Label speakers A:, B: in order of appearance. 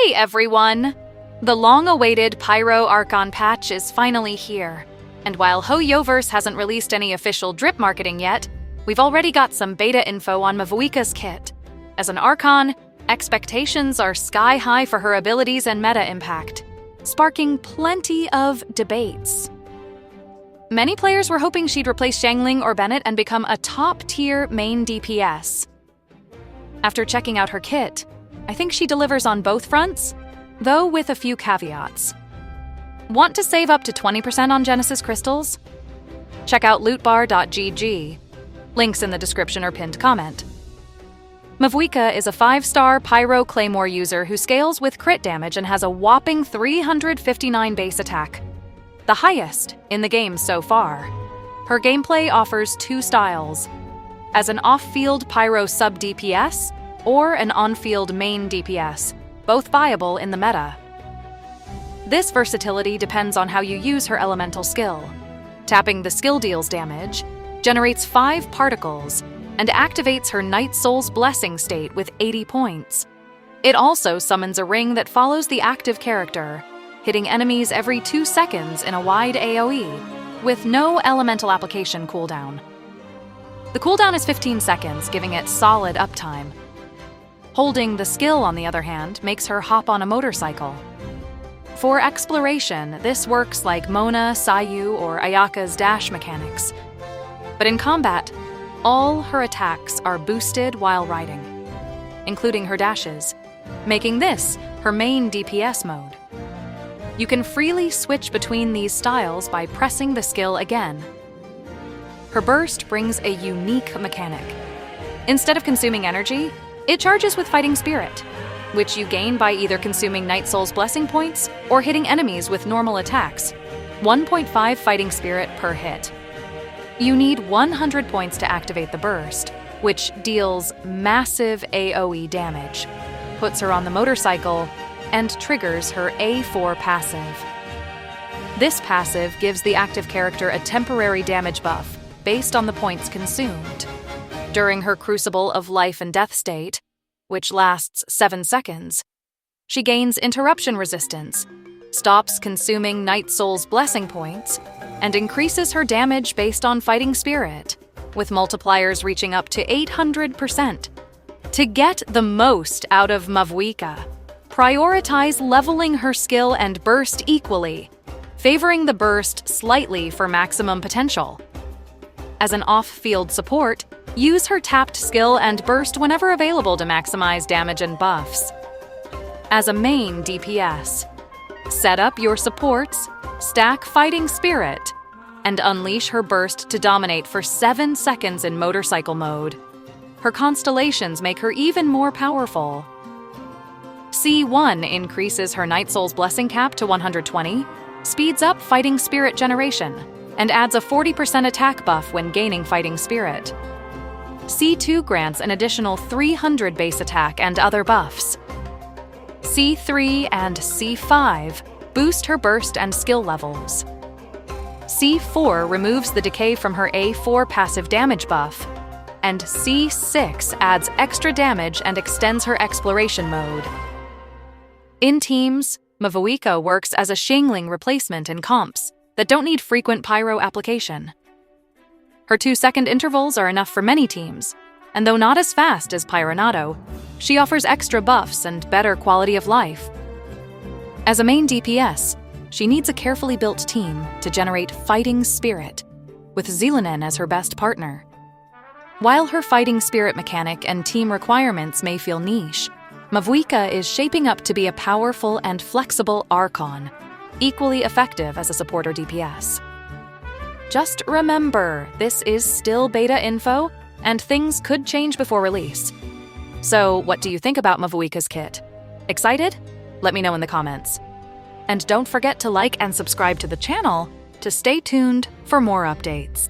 A: Hey everyone! The long-awaited PYRO ARCHON patch is finally here. And while HoYoverse hasn't released any official drip marketing yet, we've already got some beta info on Mavuika's kit. As an ARCHON, expectations are sky-high for her abilities and meta impact, sparking plenty of debates. Many players were hoping she'd replace Xiangling or Bennett and become a top-tier main DPS. After checking out her kit, I think she delivers on both fronts, though with a few caveats. Want to save up to 20% on Genesis crystals? Check out lootbar.gg. Links in the description or pinned comment. Mavuika is a 5-star PYRO Claymore user who scales with crit damage and has a whopping 359 base attack, the highest in the game so far. Her gameplay offers two styles: as an off-field PYRO sub-DPS or an on-field main DPS, both viable in the meta. This versatility depends on how you use her elemental skill. Tapping the skill deals damage, generates 5 particles, and activates her Night Soul's Blessing state with 80 points. It also summons a ring that follows the active character, hitting enemies every 2 seconds in a wide AoE, with no elemental application cooldown. The cooldown is 15 seconds, giving it solid uptime. Holding the skill, on the other hand, makes her hop on a motorcycle. For exploration, this works like Mona, Sayu, or Ayaka's dash mechanics. But in combat, all her attacks are boosted while riding, including her dashes, making this her main DPS mode. You can freely switch between these styles by pressing the skill again. Her burst brings a unique mechanic. Instead of consuming energy, it charges with Fighting Spirit, which you gain by either consuming Night Soul's Blessing points or hitting enemies with normal attacks. 1.5 Fighting Spirit per hit. You need 100 points to activate the burst, which deals massive AoE damage, puts her on the motorcycle, and triggers her A4 passive. This passive gives the active character a temporary damage buff based on the points consumed. During her Crucible of Life and Death state, which lasts 7 seconds, she gains interruption resistance, stops consuming Night Soul's Blessing points, and increases her damage based on Fighting Spirit, with multipliers reaching up to 800%. To get the most out of Mavuika, prioritize leveling her skill and burst equally, favoring the burst slightly for maximum potential. As an off-field support, use her tapped skill and burst whenever available to maximize damage and buffs. As a main DPS, set up your supports, stack Fighting Spirit, and unleash her burst to dominate for 7 seconds in motorcycle mode. Her Constellations make her even more powerful. C1 increases her Night Soul's Blessing cap to 120, speeds up Fighting Spirit generation, and adds a 40% attack buff when gaining Fighting Spirit. C2 grants an additional 300 base attack and other buffs. C3 and C5 boost her burst and skill levels. C4 removes the decay from her A4 passive damage buff, and C6 adds extra damage and extends her exploration mode. In teams, Mavuika works as a Xiangling replacement in comps that don't need frequent PYRO application. Her 2-second intervals are enough for many teams, and though not as fast as Pyronado, she offers extra buffs and better quality of life. As a main DPS, she needs a carefully built team to generate Fighting Spirit, with Zielanen as her best partner. While her Fighting Spirit mechanic and team requirements may feel niche, Mavuika is shaping up to be a powerful and flexible ARCHON, equally effective as a support or DPS. Just remember, this is still beta info, and things could change before release. So, what do you think about Mavuika's kit? Excited? Let me know in the comments. And don't forget to like and subscribe to the channel to stay tuned for more updates.